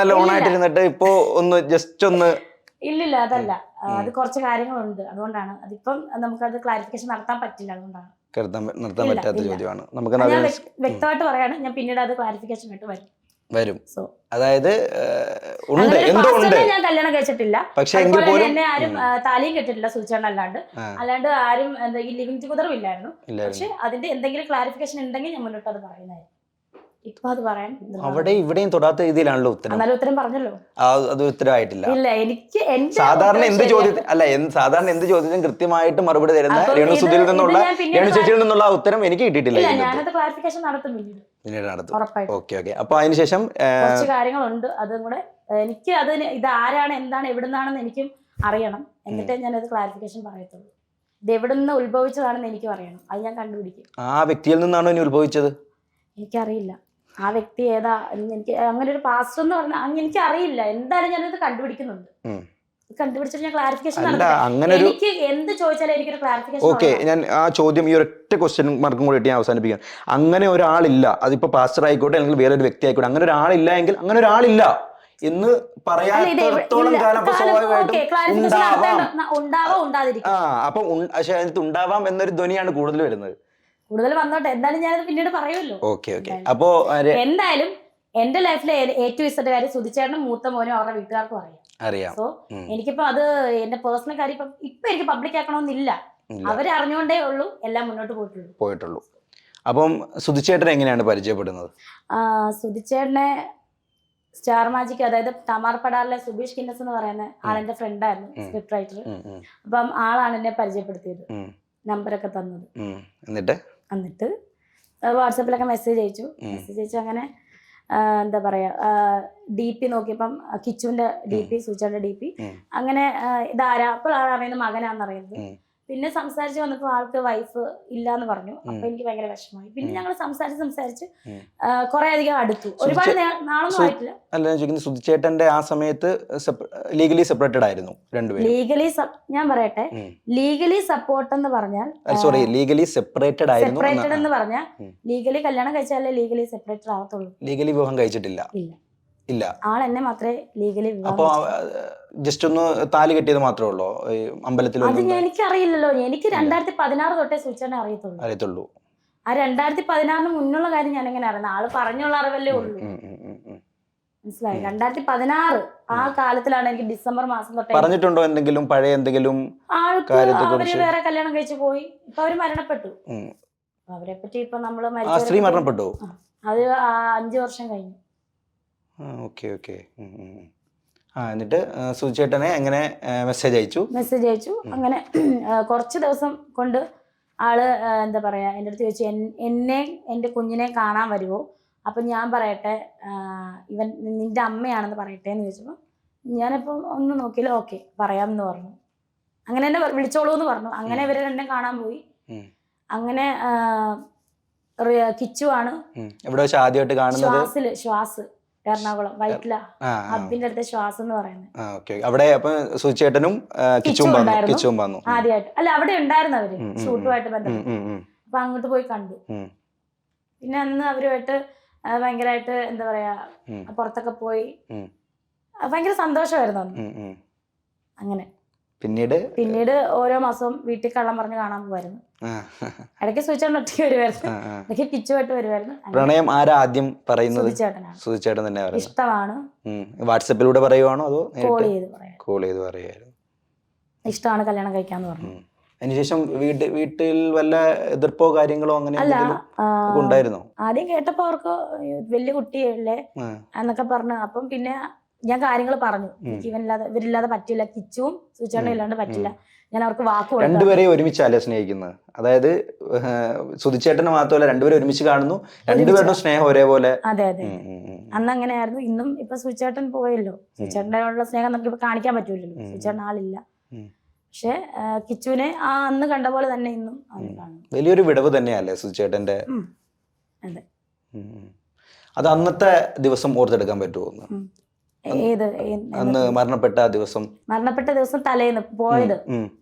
നല്ല ഓണായിട്ടിരുന്നിട്ട് ഇപ്പോ ഒന്ന് ജസ്റ്റ് ഒന്ന്. ഇല്ലില്ല, അതല്ല, അത് കുറച്ച് കാര്യങ്ങളുണ്ട്, അതുകൊണ്ടാണ്. അതിപ്പം നമുക്കത് ക്ലാരിഫിക്കേഷൻ നടത്താൻ പറ്റില്ല, അതുകൊണ്ടാണ്. നടത്താൻ പറ്റാത്ത ചോദ്യമാണ്. നമുക്ക് വ്യക്തമായിട്ട് പറയാണ്, ഞാൻ പിന്നീട് അത് ക്ലാരിഫിക്കേഷൻ ആയിട്ട് വരും. അതായത് ഉണ്ട്, എന്തോ ഉണ്ട്. ഞാൻ കല്യാണം കഴിച്ചിട്ടില്ല, പക്ഷെ എന്നെ ആരും താലിയും കെട്ടിട്ടില്ല, സുധിച്ചേട്ടൻ അല്ലാണ്ട് ആരും ഈ ലിവിംഗ് ടുഗദറും ഇല്ലായിരുന്നു. പക്ഷെ അതിന്റെ എന്തെങ്കിലും ക്ലാരിഫിക്കേഷൻ ഉണ്ടെങ്കിൽ ഞാൻ മുന്നോട്ട് അത് പറയുന്നതായിരുന്നു. ഇപ്പൊ അത് പറയാൻ അവിടെ ഇവിടെയും തൊടാത്ത രീതിയിലാണല്ലോ ഉത്തരം. എന്നാലും ഉത്തരം പറഞ്ഞല്ലോ. അത് ഉത്തരമായിട്ടില്ല. ഇല്ല, എനിക്ക് സാധാരണ എന്ത് ചോദ്യത്തിനും കൃത്യമായിട്ട് മറുപടി തരുന്ന രേണു സുധിയിൽ നിന്നുള്ള, രേണു ചേച്ചിയിൽ നിന്നുള്ള ഉത്തരം എനിക്ക് കിട്ടിയിട്ടില്ല. ഞാനത് ക്ലാരിഫിക്കേഷൻ നടത്തും പിന്നീട് നടത്തും. ഓക്കെ. അപ്പൊ അതിനുശേഷം കുറച്ച് കാര്യങ്ങളുണ്ട്, അതും കൂടെ എനിക്ക് ഇത് ആരാണ്, എന്താണ്, എവിടുന്നാണെന്ന് എനിക്കും അറിയണം. എന്നിട്ടേ ഞാനത് ക്ലാരിഫിക്കേഷൻ പറയത്തുള്ളൂ. ഇത് എവിടുന്ന് ഉത്ഭവിച്ചതാണെന്ന് എനിക്കും അറിയണം, അത് ഞാൻ കണ്ടുപിടിക്കും. ആ വ്യക്തിയിൽ നിന്നാണോ ഇനി ഉത്ഭവിച്ചത്? എനിക്കറിയില്ല ആ വ്യക്തി ഏതാ. എനിക്ക് അങ്ങനെ ഒരു പാസ്റ്റർ എന്ന് പറഞ്ഞാൽ എനിക്ക് അറിയില്ല. എന്തായാലും ഞാനത് കണ്ടുപിടിക്കുന്നുണ്ട്. കണ്ടുപിടിച്ചിട്ട് ഞാൻ ക്ലാരിഫിക്കേഷൻ എനിക്ക് എന്ത് ചോദിച്ചാലും എനിക്കൊരു ക്ലാരിഫിക്കേഷൻ. ഓക്കെ, ഞാൻ ആ ചോദ്യം ഈ ഒരൊറ്റ ക്വസ്റ്റ്യൻ മാർക്കും കൂടി ഞാൻ അവസാനിപ്പിക്കാം. അങ്ങനെ ഒരാളില്ല, അതിപ്പോ പാസ്റ്റർ ആയിക്കോട്ടെ അല്ലെങ്കിൽ വേറൊരു വ്യക്തി ആയിക്കോട്ടെ, അങ്ങനെ ഒരാളില്ല എങ്കിൽ അങ്ങനെ ഒരാളില്ല എന്ന് പറയാത്തോളം കാലം അപ്പൊ പക്ഷെ അതിനകത്ത് ഉണ്ടാവാം എന്നൊരു ധ്വനിയാണ് കൂടുതൽ വരുന്നത്. കൂടുതൽ വന്നോട്ടെ, എന്തായാലും ഞാനത് പിന്നീട് പറയുമല്ലോ. ഓക്കെ. അപ്പോ എന്തായാലും എന്റെ ലൈഫിലെ ഏറ്റവും ഇഷ്ടപ്പെട്ട കാര്യം സുധിച്ചേട്ടനും മൂത്ത മോനും അവരുടെ വീട്ടുകാർക്കും അറിയാം. സോ എനിക്കിപ്പോ അത് എന്റെ പേഴ്സണൽ കാര്യം ഇപ്പൊ എനിക്ക് പബ്ലിക് ആക്കണമെന്നില്ല. അവരെ അറിഞ്ഞുകൊണ്ടേ ഉള്ളൂ എല്ലാം മുന്നോട്ട് പോയിട്ടുള്ളൂ. അപ്പം സുധിച്ചേട്ടനെ എങ്ങനെയാണ് പരിചയപ്പെടുന്നത്? സുധിച്ചേട്ടനെ സ്റ്റാർ മാജിക്, അതായത് തമാർപടാറിലെ സുബീഷ് കിന്നസ് എന്ന് പറയുന്ന ആളെന്റെ ഫ്രണ്ടായിരുന്നു, സ്ക്രിപ്റ്റ് റൈറ്റർ. അപ്പം ആളാണ് എന്നെ പരിചയപ്പെടുത്തിയത്, നമ്പറൊക്കെ തന്നത്. എന്നിട്ട് വാട്സാപ്പിലൊക്കെ മെസ്സേജ് അയച്ചു. അങ്ങനെ എന്താ പറയാ DP നോക്കിയപ്പം കിച്ചുവിന്റെ DP, സൂചിയുടെ DP, അങ്ങനെ ഇതാരാ അപ്പോൾ അറിയുന്നത് മകനാന്നറിയുന്നത്. പിന്നെ സംസാരിച്ച് വന്നപ്പോൾ ആൾക്ക് വൈഫ് ഇല്ലാന്ന് പറഞ്ഞു. അപ്പൊ എനിക്ക് ഭയങ്കര വിഷമമായി. പിന്നെ ഞങ്ങൾ സംസാരിച്ച് കുറെ അധികം അടുത്തു. ഒരുപാട് നാളൊന്നും ആയിട്ടില്ല. അല്ല ചോദിക്കുന്നത്, സുധിച്ചേട്ടന്റെ ആ സമയത്ത് ലീഗലി സെപ്പറേറ്റഡ് ആയിരുന്നു രണ്ടുപേരും? ലീഗലി ഞാൻ പറയട്ടെ, ലീഗലി സപ്പോർട്ട് എന്ന് പറഞ്ഞാൽ സോറി ലീഗലി സെപ്പറേറ്റഡ് ആയിരുന്നു. സെപ്പറേറ്റഡ് എന്ന് പറഞ്ഞാൽ ലീഗലി കല്യാണം കഴിച്ചാലേ ലീഗലി സെപ്പറേറ്റഡ് ആവത്തുള്ളൂ. ലീഗലി വിവാഹം കഴിച്ചിട്ടില്ല? ഇല്ല. ആൾ എന്നെ മാത്രമേ ലീഗലി അപ്പൊ ജസ്റ്റ് ഒന്ന് താലി കെട്ടിയത് മാത്രമേ ഉള്ളൂ അമ്പലത്തിൽ? അത് എനിക്കറിയില്ലല്ലോ. എനിക്ക് 2016 തൊട്ടേ സൂചന അറിയത്തുള്ളൂ. ആ 2016 മുന്നുള്ള കാര്യം ഞാൻ എങ്ങനെ അറിയുന്നത്? ആള് പറഞ്ഞുള്ള അറിവല്ലേ ഉള്ളൂ. മനസ്സിലായി? 2016 ആ കാലത്തിലാണ് എനിക്ക് ഡിസംബർ മാസം തൊട്ടേ. പറഞ്ഞിട്ടുണ്ടോ എന്തെങ്കിലും പഴയ എന്തെങ്കിലും? അവര് വേറെ കല്യാണം കഴിച്ചു പോയി. ഇപ്പൊ അവര് മരണപ്പെട്ടു. അവരെ പറ്റി ഇപ്പൊ നമ്മള് സ്ത്രീ മരണപ്പെട്ടു. അത് 5 വർഷം കഴിഞ്ഞു. ഓക്കെ. എന്നിട്ട് സുചേട്ടനെ എങ്ങനെ മെസ്സേജ് അയച്ചു. അങ്ങനെ കുറച്ച് ദിവസം കൊണ്ട് ആള് എന്താ പറയാ എൻ്റെ അടുത്ത് ചോദിച്ചു, എന്നെ എൻ്റെ കുഞ്ഞിനെ കാണാൻ വരുമോ? അപ്പം ഞാൻ പറയട്ടെ, ഇവൻ നിന്റെ അമ്മയാണെന്ന് പറയട്ടെ എന്ന് ചോദിച്ചപ്പോൾ ഞാനിപ്പോൾ ഒന്നും നോക്കിയില്ല, ഓക്കെ പറയാമെന്ന് പറഞ്ഞു. അങ്ങനെ എന്നെ വിളിച്ചോളൂ എന്ന് പറഞ്ഞു. അങ്ങനെ ഇവരെ രണ്ടും കാണാൻ പോയി. അങ്ങനെ കിച്ചു ആണ് ആദ്യമായിട്ട് കാണുന്നത്. ശ്വാസ് എറണാകുളം വൈറ്റില അബിന്റെ അടുത്ത ശ്വാസം എന്ന് പറയുന്നത്. അവിടെ സുചേട്ടനും ഉണ്ടായിരുന്നു ആദ്യമായിട്ട്. അല്ല, അവിടെ ഉണ്ടായിരുന്നു അവര് ഷൂട്ടുമായിട്ട് ബന്ധപ്പെട്ട്. അപ്പൊ അങ്ങോട്ട് പോയി കണ്ടു. പിന്നെ അന്ന് അവരുമായിട്ട് ഭയങ്കരമായിട്ട് എന്താ പറയാ, പുറത്തൊക്കെ പോയി ഭയങ്കര സന്തോഷമായിരുന്നു അന്ന്. അങ്ങനെ പിന്നീട് ഓരോ മാസവും വീട്ടിൽ കള്ളം പറഞ്ഞ് കാണാൻ പോകുമായിരുന്നു. ഇടയ്ക്ക് സുചേട്ടൻ ഒറ്റയ്ക്ക് വരുമായിരുന്നു, ഇടയ്ക്ക് കിച്ചുമായിട്ട് വരുമായിരുന്നു. പ്രണയം ആരാ ആദ്യം പറയുന്നത്? സുചേട്ടൻ തന്നെ. ഇഷ്ടമാണ്. വാട്സാപ്പിലൂടെ പറയുവാണോ അതോ കോൾ ചെയ്ത് പറയുമായിരുന്നു? ഇഷ്ടമാണ്, കല്യാണം കഴിക്കാന്ന് പറഞ്ഞു. അതിനുശേഷം വീട്ടിൽ വല്ല എതിർപ്പോ കാര്യങ്ങളോ അങ്ങനെ ഉണ്ടായിരുന്നോ? ആദ്യം കേട്ടപ്പോ അവർക്ക് വലിയ കുട്ടിയല്ലേ എന്നൊക്കെ പറഞ്ഞു. അപ്പം പിന്നെ ഞാൻ കാര്യങ്ങൾ പറഞ്ഞു, എനിക്ക് ഇവരില്ലാതെ പറ്റില്ല, കിച്ചുവും സുചേട്ടനും ഇല്ലാണ്ട് പറ്റില്ല. ഞാൻ അവർക്ക് വാക്ക് കൊടുത്തു. രണ്ടുപേരെയും ഒരുമിച്ചല്ലേ സ്നേഹിക്കുന്നത്? അതായത് സുധിച്ചേട്ടനെ മാത്രമല്ല, രണ്ടുപേരും ഒരുമിച്ച് കാണുന്നു, രണ്ടുപേരുടെ സ്നേഹം ഒരേപോലെ. അതെ. അന്ന് അങ്ങനെയായിരുന്നു. ഇന്നും ഇപ്പൊ സുചേട്ടൻ പോയല്ലോ, സുചേട്ടൻ്റെ ഉള്ള സ്നേഹം നമുക്ക് ഇപ്പൊ കാണിക്കാൻ പറ്റൂലല്ലോ. സുചേട്ടൻ ആളില്ല. പക്ഷെ കിച്ചുവിനെ അന്ന് കണ്ട പോലെ തന്നെ ഇന്നും കാണും. വലിയൊരു വിടവ് തന്നെയല്ലേ സുചേട്ടന്റെ? അതെ. അത് അന്നത്തെ ദിവസം ഓർത്തെടുക്കാൻ പറ്റുമോ? അന്ന് മരണപ്പെട്ട ദിവസം തലേന്ന് പോയത്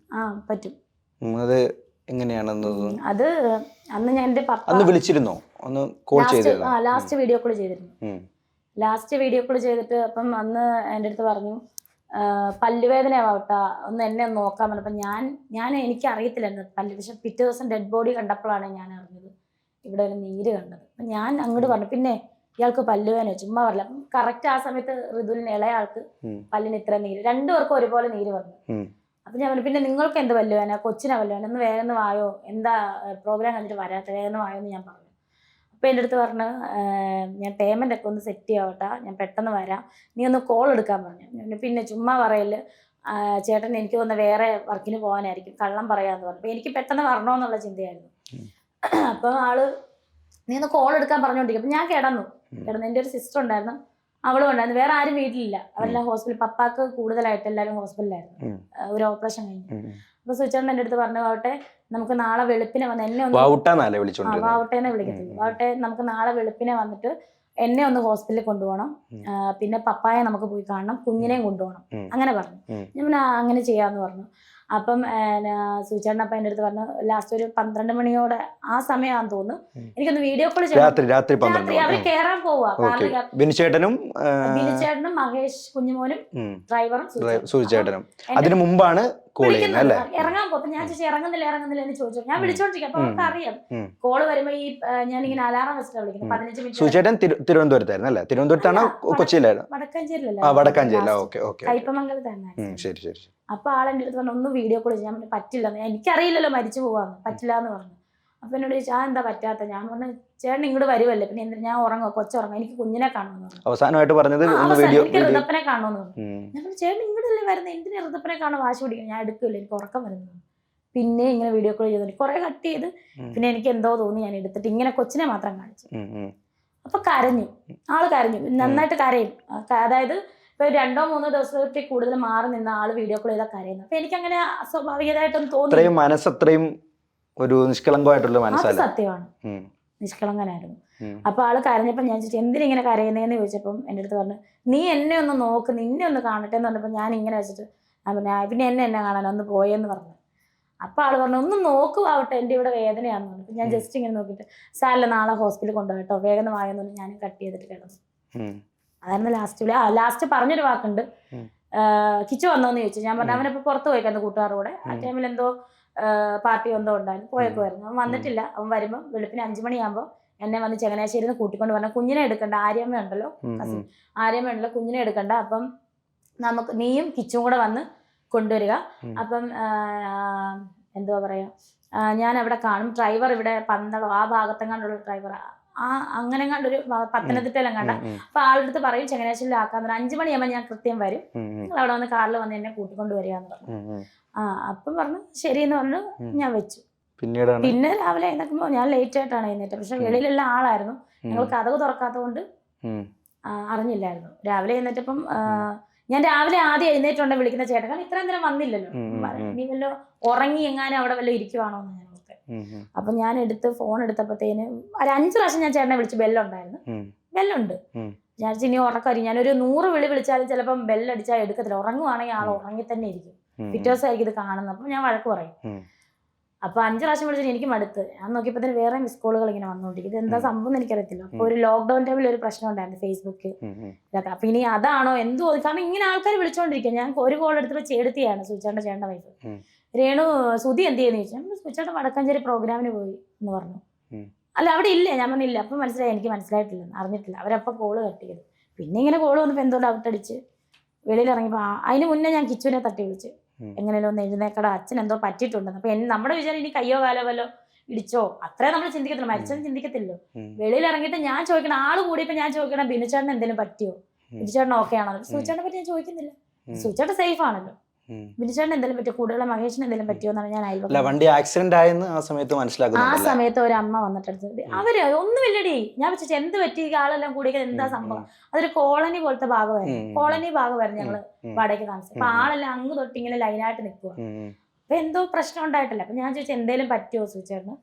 പറ്റും. അത് എങ്ങനെയാണെന്ന്? അത് അന്ന് ഞാൻ എന്റെ പപ്പ അന്ന് വിളിച്ചിരുന്നോ? ഒന്ന് കോൾ ചെയ്തിരുന്നോ? ലാസ്റ്റ് വീഡിയോ കോൾ ചെയ്തിട്ട് അപ്പം അന്ന് എൻ്റെ അടുത്ത് പറഞ്ഞു, പല്ലുവേദനയാവട്ടെ, ഒന്ന് എന്നെ ഒന്ന് നോക്കാൻ പറഞ്ഞു. അപ്പം ഞാൻ എനിക്ക് അറിയത്തില്ലായിരുന്നു പല്ല്. പക്ഷെ പിറ്റേ ദിവസം ഡെഡ് ബോഡി കണ്ടപ്പോഴാണ് ഞാൻ അറിഞ്ഞത് ഇവിടെ ഒരു നീര് കണ്ടത്. അപ്പം ഞാൻ അങ്ങോട്ട് പറഞ്ഞു, പിന്നെ ഇയാൾക്ക് പല്ലുവേദന ചുമ്മാ പറയില്ല. അപ്പം കറക്റ്റ് ആ സമയത്ത് ഋതുവിന് ഇളയാൾക്ക് പല്ലിന് ഇത്ര നീര്, രണ്ടുപേർക്കും ഒരുപോലെ നീര് വന്നു. അപ്പം ഞാൻ പറഞ്ഞു, പിന്നെ നിങ്ങൾക്ക് എന്ത് പല്ലുവേദന? കൊച്ചിനാ പല്ലുവേദന, ഒന്ന് വേഗം വായോ, എന്താ പ്രോഗ്രാം കണ്ടിട്ട് വരാത്ത, വേഗം വായോ എന്ന് ഞാൻ പറഞ്ഞു. അപ്പം എൻ്റെ അടുത്ത് പറഞ്ഞു, ഞാൻ പേയ്മെൻ്റ് ഒക്കെ ഒന്ന് സെറ്റ് ചെയ്യാവട്ടെ, ഞാൻ പെട്ടെന്ന് വരാം, നീ ഒന്ന് കോൾ എടുക്കാൻ പറഞ്ഞു. പിന്നെ ചുമ്മാ പറയല്, ചേട്ടൻ എനിക്ക് തോന്നുന്ന വേറെ വർക്കിന് പോകാനായിരിക്കും, കള്ളം പറയാമെന്ന് പറഞ്ഞു. അപ്പം എനിക്ക് പെട്ടെന്ന് വരണമെന്നുള്ള ചിന്തയായിരുന്നു. അപ്പം ആള് നീ ഒന്ന് കോൾ എടുക്കാൻ പറഞ്ഞുകൊണ്ടിരിക്കും. അപ്പം ഞാൻ കിടന്നു. എൻ്റെ ഒരു സിസ്റ്റർ ഉണ്ടായിരുന്നു, അവളും ഉണ്ടായിരുന്നു. വേറെ ആരും വീട്ടിലില്ല, അവരെല്ലാം ഹോസ്പിറ്റൽ. പപ്പാക്ക് കൂടുതലായിട്ട് എല്ലാവരും ഹോസ്പിറ്റലിലായിരുന്നു, ഒരു ഓപ്പറേഷൻ കഴിഞ്ഞു. അപ്പൊ സുചേട്ടൻ എൻ്റെ അടുത്ത് പറഞ്ഞു, ആവട്ടെ നമുക്ക് നാളെ വെളുപ്പിനെ വന്ന് എന്നെ ഒന്ന് വാവട്ടേനെ വിളിക്കത്തുള്ളൂ, വാവട്ടെ നമുക്ക് നാളെ വെളുപ്പിനെ വന്നിട്ട് എന്നെ ഒന്ന് ഹോസ്പിറ്റലിൽ കൊണ്ടുപോകണം, പിന്നെ പപ്പായെ നമുക്ക് പോയി കാണണം, കുഞ്ഞിനെയും കൊണ്ടുപോകണം, അങ്ങനെ പറഞ്ഞു. ഞാൻ അങ്ങനെ ചെയ്യാന്ന് പറഞ്ഞു. അപ്പം സുചേട്ടൻ അപ്പം എൻ്റെ അടുത്ത് പറഞ്ഞു, ലാസ്റ്റ് ഒരു 12 മണിയോടെ ആ സമയമാണെന്ന് തോന്നുന്നു, എനിക്കൊന്ന് വീഡിയോ കോൾ ചെയ്യാം. അവര് കേറാൻ പോവാ, ബിനിച്ചേട്ടനും മഹേഷ് കുഞ്ഞുമോനും ഡ്രൈവറും സുചേട്ടനും അതിനു മുമ്പാണ് ഇറങ്ങാൻ പോകും. ഞാൻ ചേച്ചി ഇറങ്ങുന്നില്ല എന്ന് ചോദിച്ചു. ഞാൻ വിളിച്ചോണ്ടിരിക്കും. അപ്പൊ അവർക്ക് അറിയാം കോള് വരുമ്പോ ഈ ഞാനിങ്ങനെ അലാറം വെച്ചിട്ടാണ് വിളിക്കുന്നത്. 15 മിനിറ്റ്. സുചേട്ടൻ തിരുവനന്തപുരത്തായിരുന്നു അല്ലേ? തിരുവനന്തപുരത്താണോ കൊച്ചിയിലായിരുന്നു? വടക്കാഞ്ചേരിയിലല്ല, കയ്പമംഗലത്തായിരുന്നു. അപ്പൊ ആളെന്റെ അടുത്ത് പറഞ്ഞു, ഒന്ന് വീഡിയോ കോൾ ചെയ്യാൻ പറ്റില്ല, എനിക്കറിയില്ലല്ലോ മരിച്ചു പോവാന്ന്, പറ്റില്ല എന്ന് പറഞ്ഞു. അപ്പൊ എന്നോട് ചോദിച്ചു, എന്താ പറ്റാത്ത? ഞാൻ പറഞ്ഞു, ചേട്ടൻ ഇങ്ങോട്ട് വരുമല്ലേ, പിന്നെ എന്തിനാ, ഞാൻ ഉറങ്ങും, കൊച്ചുറങ്ങും, എനിക്ക് കുഞ്ഞിനെ കാണുമെന്ന് പറഞ്ഞു. അവസാനമായിട്ട് പറഞ്ഞത് എനിക്ക് ഋതപ്പനെ കാണുമെന്ന് പറഞ്ഞു. ഞാൻ പറഞ്ഞു, ചേട്ടൻ ഇങ്ങോട്ടല്ലേ വരുന്നത്, എന്തിനാ ഋതപ്പനെ കാണാൻ വാശി പിടിക്കണം, ഞാൻ എടുക്കില്ല, എനിക്ക് ഉറക്കം വരുന്നു. പിന്നെ ഇങ്ങനെ വീഡിയോ കോൾ ചെയ്തു കുറെ കട്ട് ചെയ്ത്, പിന്നെ എനിക്ക് എന്തോ തോന്നി, ഞാൻ എടുത്തിട്ട് ഇങ്ങനെ കൊച്ചിനെ മാത്രം കാണിച്ചു. അപ്പൊ കരഞ്ഞു, ആള് കരഞ്ഞു, നന്നായിട്ട് കരയും. അതായത് ഇപ്പൊ 2-3 ദിവസത്തിൽ കൂടുതൽ മാറി നിന്ന ആള് വീഡിയോ കോൾ ചെയ്താൽ കരയുന്നു. അപ്പൊ എനിക്കങ്ങനെ സ്വാഭാവികമായിട്ടൊന്നും തോന്നി. മനസ്സത്രയും ഒരു നിഷ്കളങ്കമായിട്ടുള്ള മനസ്സല്ല. സത്യമാണ്, നിഷ്കളങ്കനായിരുന്നു. അപ്പൊ ആള് കരഞ്ഞപ്പോ ഞാൻ ചോദിച്ചു എന്തിനിങ്ങനെ കരയുന്നതെന്ന് ചോദിച്ചപ്പം എൻ്റെ അടുത്ത് പറഞ്ഞു, നീ എന്നെ ഒന്ന് നോക്ക്, നിന്നെ ഒന്ന് കാണട്ടെ എന്ന് പറഞ്ഞപ്പോ ഞാൻ ഇങ്ങനെ വെച്ചിട്ട് പിന്നെ എന്നെ കാണാൻ ഒന്ന് പോയെന്ന് പറഞ്ഞു. അപ്പൊ ആള് പറഞ്ഞു ഒന്ന് നോക്കുവാവട്ടെ, എൻ്റെ ഇവിടെ വേദനയാണെന്ന് പറഞ്ഞു. ഞാൻ ജസ്റ്റ് ഇങ്ങനെ നോക്കിയിട്ട് സാറില്ല നാളെ ഹോസ്പിറ്റലിൽ കൊണ്ടുപോയിട്ടോ, വേഗം വായെന്ന് പറഞ്ഞു. ഞാൻ കട്ട് ചെയ്തിട്ട് കിടന്നു. അതായിരുന്നു ലാസ്റ്റ് പറഞ്ഞൊരു വാക്കുണ്ട്, കിച്ചു വന്നോന്ന് ചോദിച്ചു. ഞാൻ പറഞ്ഞു അവനിപ്പോ പുറത്ത് പോയിക്കായിരുന്നു കൂട്ടുകാരുടെ കൂടെ. ആ ടൈമിൽ എന്തോ പാർട്ടി എന്തോ ഉണ്ടായിരുന്നു, പോയേക്കുമായിരുന്നു. അവൻ വന്നിട്ടില്ല. അവൻ വരുമ്പോൾ വെളുപ്പിന് 5 മണിയാകുമ്പോൾ എന്നെ വന്ന് ചങ്ങനാശ്ശേരിയിൽ നിന്ന് കൂട്ടിക്കൊണ്ട് പറഞ്ഞ കുഞ്ഞിനെ എടുക്കണ്ട, ആര്യമ്മ ഉണ്ടല്ലോ, ആര്യമ്മ ഉണ്ടല്ലോ, കുഞ്ഞിനെ എടുക്കണ്ട, അപ്പം നമുക്ക് നീയും കിച്ചും കൂടെ വന്ന് കൊണ്ടുവരിക. അപ്പം എന്തുവാ പറയാ, ഞാൻ അവിടെ കാണും, ഡ്രൈവർ ഇവിടെ പന്തളോ ആ ഭാഗത്തെങ്ങാണ്ടുള്ള ഡ്രൈവർ, അങ്ങനെ കണ്ടൊരു പത്തനംതിട്ടയിലും കണ്ട. അപ്പൊ ആളുടെ അടുത്ത് പറയും ചങ്ങനാശ്ശേരിയിലാക്കാന്ന് പറഞ്ഞു. 5 മണിയാകുമ്പോൾ ഞാൻ കൃത്യം വരും, നിങ്ങൾ അവിടെ വന്ന് കാറിൽ വന്ന് എന്നെ കൂട്ടിക്കൊണ്ട് വരികയെന്ന് പറഞ്ഞു. അപ്പം പറഞ്ഞു ശരിയെന്ന് പറഞ്ഞു. ഞാൻ വെച്ചു. പിന്നെ രാവിലെ എഴുന്നേക്കുമ്പോൾ ഞാൻ ലേറ്റ് ആയിട്ടാണ് എഴുന്നേറ്റത്. പക്ഷെ വെളിയിലുള്ള ആളായിരുന്നു, ഞങ്ങൾ കതക് തുറക്കാത്തത് കൊണ്ട് അറിഞ്ഞില്ലായിരുന്നു. രാവിലെ എഴുന്നേറ്റപ്പം ഞാൻ രാവിലെ ആദ്യം എഴുന്നേറ്റുണ്ടെ വിളിക്കുന്ന ചേട്ടൻ, കാരണം ഇത്രയും നേരം വന്നില്ലല്ലോ, നീ വല്ലോ ഉറങ്ങി എങ്ങാനും അവിടെ വല്ല ഇരിക്കുവാണോ എന്ന് ഞാൻ ഓർത്തെ. അപ്പൊ ഞാൻ ഫോൺ എടുത്തപ്പോഴത്തേന് ഒരു 5 പ്രാവശ്യം ഞാൻ ചേട്ടനെ വിളിച്ചു. ബെല്ലുണ്ടായിരുന്നു, ബെല്ലുണ്ട്. ഞാൻ ഇനി ഉറക്കറി, ഞാനൊരു 100 വിളി വിളിച്ചാലും ചിലപ്പം ബെല്ലടിച്ചാൽ എടുക്കത്തില്ല. ഉറങ്ങുവാണെങ്കിൽ ആൾ ഉറങ്ങി തന്നെ ഇരിക്കും. പിറ്റേ ദിവസമായിരിക്കും ഇത് കാണുന്നത്. അപ്പൊ ഞാൻ വഴക്ക് പറയും. അപ്പൊ 5 പ്രാവശ്യം വിളിച്ചിട്ട് എനിക്ക് മടുത്ത്. ഞാൻ നോക്കിയപ്പോ തന്നെ വേറെ മിസ് കോളുകൾ ഇങ്ങനെ വന്നോണ്ടിരിക്കും. ഇത് എന്താ സംഭവം എന്ന് എനിക്കറിയത്തില്ല. അപ്പൊ ഒരു ലോക്ക്ഡൌൺ ടൈമിൽ ഒരു പ്രശ്നം ഉണ്ടായിരുന്നു ഫേസ്ബുക്ക്. അപ്പൊ ഇനി അതാണോ എന്തോ, കാരണം ഇങ്ങനെ ആൾക്കാർ വിളിച്ചോണ്ടിരിക്കുക. ഞാൻ ഒരു കോൾ എടുത്തപ്പോ ചേട്ടത്തിയാണ്, സുചേട്ടന്റെ ചേട്ടന്റെ വൈഫ്. രേണു സുധി എന്ത് ചെയ്യുന്ന ചോദിച്ചു. സുചേട്ടൻ വടക്കാഞ്ചേരി പ്രോഗ്രാമിന് പോയി എന്ന് പറഞ്ഞു. അല്ല അവിടെ ഇല്ലേ? ഞാൻ പറഞ്ഞില്ല. അപ്പൊ മനസ്സിലായി, എനിക്ക് മനസ്സിലായിട്ടില്ല, അറിഞ്ഞിട്ടില്ല. അവരപ്പം കോള് കട്ട് ചെയ്തു. പിന്നെ ഇങ്ങനെ കോള് വന്നപ്പോ എന്തോ ഡൗട്ട് അടിച്ച് വെളിയിൽ ഇറങ്ങിയപ്പോ അതിന് മുന്നേ ഞാൻ കിച്ചുവിനെ തട്ടി വിളിച്ചു. എങ്ങനെയല്ലോ ഒന്ന് എഴുന്നേക്കട, അച്ഛൻ എന്തോ പറ്റിയിട്ടുണ്ടെന്ന്. അപ്പൊ നമ്മുടെ വിചാരം ഇനി കയ്യോ കാലോ വല്ലോ ഇടിച്ചോ, അത്രേ നമ്മൾ ചിന്തിക്കത്തില്ല, മരിച്ചത് ചിന്തിക്കത്തില്ലോ. വെളിയിൽ ഇറങ്ങിയിട്ട് ഞാൻ ചോദിക്കണം, ആള് കൂടിയപ്പോ ഞാൻ ചോദിക്കണം ബിനുചേട്ടന് എന്തെങ്കിലും പറ്റിയോ, ബിനുചേട്ടൻ ഓക്കെ ആണോ. സുചേട്ടനെ പറ്റി ഞാൻ ചോദിക്കുന്നില്ല, സുചേട്ടൻ സേഫ് ആണല്ലോ. ബിനുചേട്ടൻ എന്തെങ്കിലും പറ്റിയോ, കൂടുതൽ മഹേഷിന് എന്തെങ്കിലും പറ്റിയോ എന്നാണ് ഞാൻ അയൽവ വണ്ടി ആക്സിഡന്റ് ആയെന്ന് ആ സമയത്ത് മനസ്സിലാക്കുന്നു. ആ സമയത്ത് ഒരു അമ്മ വന്നിട്ടെടുത്തത് അവര് ഒന്നുമില്ലടി. ഞാൻ വെച്ചു എന്ത് പറ്റി, ആളെല്ലാം കൂടിയത് എന്താ സംഭവം. അതൊരു കോളനി പോലത്തെ ഭാഗമായിരുന്നു, കോളനി ഭാഗമായിരുന്നു ഞങ്ങള് വാടകയ്ക്ക് താമസം. അപ്പൊ ആളെല്ലാം അങ്ങ് തൊട്ട് ഇങ്ങനെ ലൈനായിട്ട് നിൽക്കുക. അപ്പൊ എന്തോ പ്രശ്നം ഉണ്ടായിട്ടില്ല. അപ്പൊ ഞാൻ ചോദിച്ചു എന്തേലും പറ്റിയോ സുചേട്ടന്,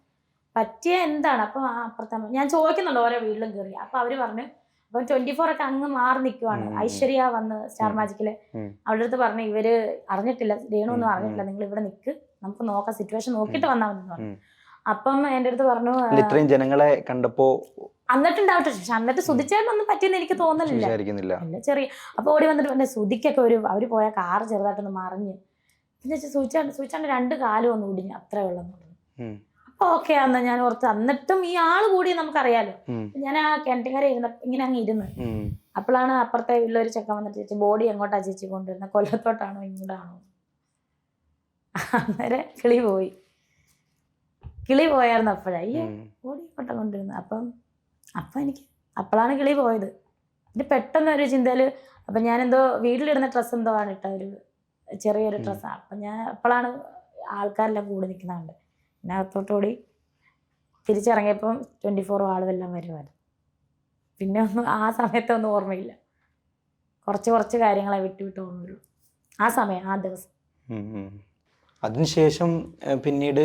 പറ്റിയ എന്താണ്. അപ്പൊ അപ്പുറത്തെ ഞാൻ ചോദിക്കുന്നുണ്ട് ഓരോ വീട്ടിലും കയറി. അപ്പൊ അവര് പറഞ്ഞു അപ്പൊ 24 ഒക്കെ അങ്ങ് മാറി നിൽക്കുവാണ്. ഐശ്വര്യ വന്ന് സ്റ്റാർ മാജിക്കില് അവളുടെ അടുത്ത് പറഞ്ഞു ഇവര് അറിഞ്ഞിട്ടില്ല, രേണു ഒന്നും അറിഞ്ഞിട്ടില്ല, നിങ്ങൾ ഇവിടെ നിൽക്ക്, നമുക്ക് നോക്കാം, സിറ്റുവേഷൻ നോക്കിയിട്ട് വന്നാൽ മതി പറഞ്ഞു. അപ്പം എന്റെ അടുത്ത് പറഞ്ഞു ഇത്രയും ജനങ്ങളെ കണ്ടപ്പോ എന്നിട്ടുണ്ടാവട്ടെ. പക്ഷെ എന്നിട്ട് സുധിച്ചേട്ടനൊന്നും പറ്റിയെന്ന് എനിക്ക് തോന്നുന്നില്ല. ചെറിയ അപ്പൊ ഓടി വന്നിട്ട് പറഞ്ഞ സുധിക്കൊക്കെ അവര് പോയ കാറ് ചെറുതായിട്ടൊന്ന് മറിഞ്ഞ്, പിന്നെ സുധിച്ചാണ്ട് 2 കാലും ഒന്ന് ഒടിഞ്ഞു, അത്രേ ഉള്ളെന്ന് പറഞ്ഞു. അപ്പൊ ഓക്കെ ആന്ന് ഞാൻ ഓർത്ത്. എന്നിട്ടും ഈ ആള് കൂടി നമുക്കറിയാലോ. ഞാൻ ആ കിണറ്റുകാരെ ഇങ്ങനെ അങ്ങ് ഇരുന്ന്. അപ്പോഴാണ് അപ്പുറത്തെ വീട്ടിലൊരു ചെക്കൻ വന്നിട്ട് ചേച്ചി ബോഡി എങ്ങോട്ടാ ചേച്ചി കൊണ്ടുവരുന്നത്, കൊല്ലത്തോട്ടാണോ ഇങ്ങോട്ടാണോ. അന്നേരം കിളി പോയായിരുന്നു. അപ്പോഴായി ബോഡി എങ്ങോട്ടാ കൊണ്ടുവരുന്നത്. അപ്പം എനിക്ക് അപ്പോഴാണ് കിളി പോയത്. ഇത് പെട്ടെന്ന് ഒരു ചിന്തയില് അപ്പം ഞാനെന്തോ വീട്ടിലിടുന്ന ഡ്രസ്സ് എന്തോ ആണ് ഇട്ട, ഒരു ചെറിയൊരു ഡ്രസ്സാണ്. അപ്പം ഞാൻ അപ്പോഴാണ് ആൾക്കാരെല്ലാം കൂടി നിൽക്കുന്നുണ്ട്. പിന്നെ അകത്തോട്ടുകൂടി തിരിച്ചിറങ്ങിയപ്പം 24 ആളുമെല്ലാം വരുമായിരുന്നു. പിന്നെ ആ സമയത്തൊന്നും ഓർമ്മയില്ല. കുറച്ച് കാര്യങ്ങളെ വിട്ടു ഓർമ്മയുള്ളൂ ആ സമയം, ആ ദിവസം. അതിനുശേഷം പിന്നീട്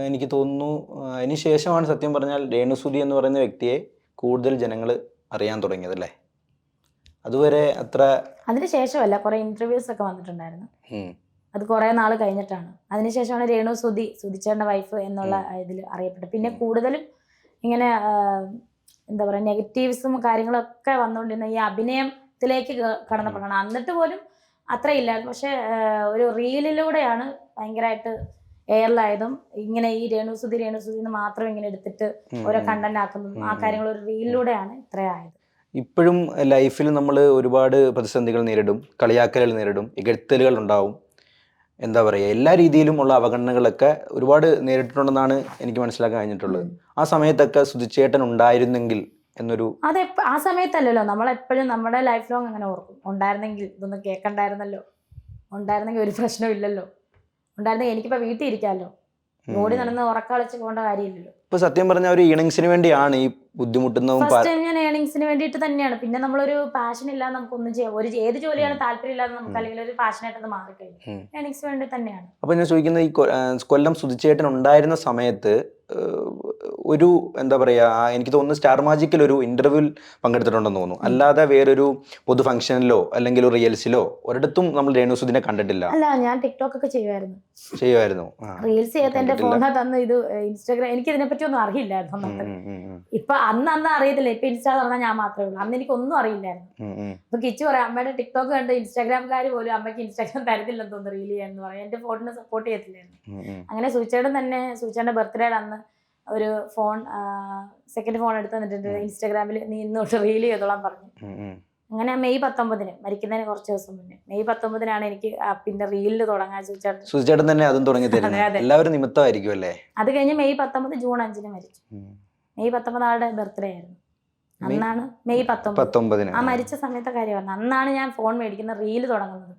എനിക്ക് തോന്നുന്നു അതിനുശേഷമാണ് സത്യം പറഞ്ഞാൽ രേണുസുധി എന്ന് പറയുന്ന വ്യക്തിയെ കൂടുതൽ ജനങ്ങൾ അറിയാൻ തുടങ്ങിയത് അല്ലേ? അതുവരെ അത്ര അതിനുശേഷമല്ല, കുറെ ഇന്റർവ്യൂസ് ഒക്കെ വന്നിട്ടുണ്ടായിരുന്നു. അത് കുറെ നാൾ കഴിഞ്ഞിട്ടാണ്. അതിനുശേഷമാണ് രേണു സുധിച്ചേട്ടൻ്റെ വൈഫ് എന്നുള്ള ഇതിൽ അറിയപ്പെട്ടത്. പിന്നെ കൂടുതലും ഇങ്ങനെ എന്താ പറയുക നെഗറ്റീവ്സും കാര്യങ്ങളൊക്കെ വന്നുകൊണ്ടിരുന്ന ഈ അഭിനയത്തിലേക്ക് കടന്നപ്പോഴാണ്. എന്നിട്ട് പോലും അത്രയില്ലായിരുന്നു. പക്ഷെ ഒരു റീലിലൂടെയാണ് ഭയങ്കരമായിട്ട് എയറിലായതും ഇങ്ങനെ ഈ രേണുസുധി എന്ന് മാത്രം ഇങ്ങനെ എടുത്തിട്ട് ഓരോ കണ്ടന്റ് ആക്കുന്നതും ആ കാര്യങ്ങൾ ഒരു റീലിലൂടെയാണ് ഇത്രയായത്. ഇപ്പോഴും ലൈഫിൽ നമ്മൾ ഒരുപാട് പ്രതിസന്ധികൾ നേരിടും, കളിയാക്കലുകൾ നേരിടും, ഇകഴ്ത്തലുകൾ ഉണ്ടാവും, എന്താ പറയുക, എല്ലാ രീതിയിലുമുള്ള അവഗണനകളൊക്കെ ഒരുപാട് നേരിട്ടിട്ടുണ്ടെന്നാണ് എനിക്ക് മനസ്സിലാക്കാൻ കഴിഞ്ഞിട്ടുള്ളത്. ആ സമയത്തൊക്കെ സുധിച്ചേട്ടൻ ഉണ്ടായിരുന്നെങ്കിൽ എന്നൊരു അതെ, ആ സമയത്തല്ലല്ലോ, നമ്മളെപ്പോഴും നമ്മുടെ ലൈഫ് ലോങ് അങ്ങനെ ഓർക്കും. ഉണ്ടായിരുന്നെങ്കിൽ ഇതൊന്നും കേൾക്കണ്ടായിരുന്നല്ലോ, ഉണ്ടായിരുന്നെങ്കിൽ ഒരു പ്രശ്നമില്ലല്ലോ, ഉണ്ടായിരുന്നെങ്കിൽ എനിക്കിപ്പോൾ വീട്ടിൽ ഇരിക്കാമല്ലോ, ഓടി നടന്ന് ഉറക്കളിച്ച് പോകേണ്ട കാര്യമില്ലല്ലോ. ഇപ്പൊ സത്യം പറഞ്ഞ ഒരു ഏണിങ്സിന് വേണ്ടിയാണ് ഈ ബുദ്ധിമുട്ടുന്നതും ഫസ്റ്റ് ടൈം ഞാൻ ഏണിങ്സിന് വേണ്ടിയിട്ട് തന്നെയാണ്. പിന്നെ നമ്മളൊരു പാഷൻ ഇല്ലാതെ നമുക്കൊന്നും ചെയ്യാം. ഏത് ജോലിയാണ് താല്പര്യം ഇല്ലാതെ നമുക്ക് അല്ലെങ്കിൽ ഒരു പാഷനായിട്ട് അത് മാറിക്കഴിഞ്ഞു. ഏണിങ്സ് വേണ്ടി തന്നെയാണ്. അപ്പൊ ഞാൻ ചോദിക്കുന്നത് ഈ കൊല്ലം സുധിച്ചേട്ടൻ ഉണ്ടായിരുന്ന സമയത്ത് ഒരു എന്താ പറയാ, എനിക്ക് തോന്നുന്നു സ്റ്റാർ മാജിക്കിൽ ഒരു ഇന്റർവ്യൂവിൽ പങ്കെടുത്തിട്ടുണ്ടെന്ന് തോന്നുന്നു. അല്ലാതെ വേറൊരു പൊതു ഫംഗ്ഷനിലോ അല്ലെങ്കിൽ ഒരു റിയൽസിലോ ഒരിടത്തും നമ്മൾ രേണുസുധിനെ കണ്ടിട്ടില്ല. അല്ല, ഞാൻ ടിക്ടോക്ക് ഒക്കെ ചെയ്യുമായിരുന്നു. റീൽസ് ചെയ്യാത്ത എന്റെ ഫോണിൽ തന്ന ഇത് ഇൻസ്റ്റാഗ്രാം. എനിക്ക് ഇതിനെ പറ്റി ഒന്നും അറിയില്ലായിരുന്നു. ഇപ്പൊ അന്ന് അറിയത്തില്ല. ഇപ്പൊ ഇൻസ്റ്റാ പറഞ്ഞാൽ ഞാൻ മാത്രമേ ഉള്ളൂ. അന്ന് എനിക്ക് ഒന്നും അറിയില്ലായിരുന്നു. ഇപ്പൊ കിച്ചു പറയാം, അമ്മയുടെ ടിക്ടോക്ക് കണ്ട് ഇൻസ്റ്റാഗ്രാംകാർ പോലും അമ്മയ്ക്ക് ഇൻസ്റ്റാഗ്രാം തരത്തില്ലെന്ന് തോന്നുന്നു റീൽ ചെയ്യാന്ന് പറയാം. എന്റെ ഫോണിനെ സപ്പോർട്ട് ചെയ്യത്തില്ലായിരുന്നു. അങ്ങനെ സൂചിച്ചേട്ടന്റെ ബർത്ത്ഡേയുടെ അന്ന് ഒരു ഫോൺ സെക്കൻഡ് ഫോൺ എടുത്ത് തന്നിട്ടുണ്ട്. ഇൻസ്റ്റാഗ്രാമിൽ നീ ഇന്നോട്ട് റീൽ ചെയ്തോളാൻ പറഞ്ഞു. അങ്ങനെ മെയ് 19 മരിക്കുന്നതിന് കുറച്ച് ദിവസം മുന്നേ മെയ് 19 എനിക്ക് പിന്നെ റീലിൽ തുടങ്ങാൻ സുധിച്ചേട്ടൻ തന്നെ അതും തുടങ്ങി തരുന്നത്. എല്ലാവരും നിമിത്തമായിരിക്കും അല്ലേ. അത് കഴിഞ്ഞ് മെയ് 19 ജൂൺ 5 മരിച്ചു. മെയ് 19 ആളുടെ ബർത്ത്ഡേ ആയിരുന്നു. അന്നാണ് മെയ് 19 ആ മരിച്ച സമയത്തെ കാര്യമാണ്. അന്നാണ് ഞാൻ ഫോൺ മേടിക്കുന്ന റീല് തുടങ്ങുന്നത്.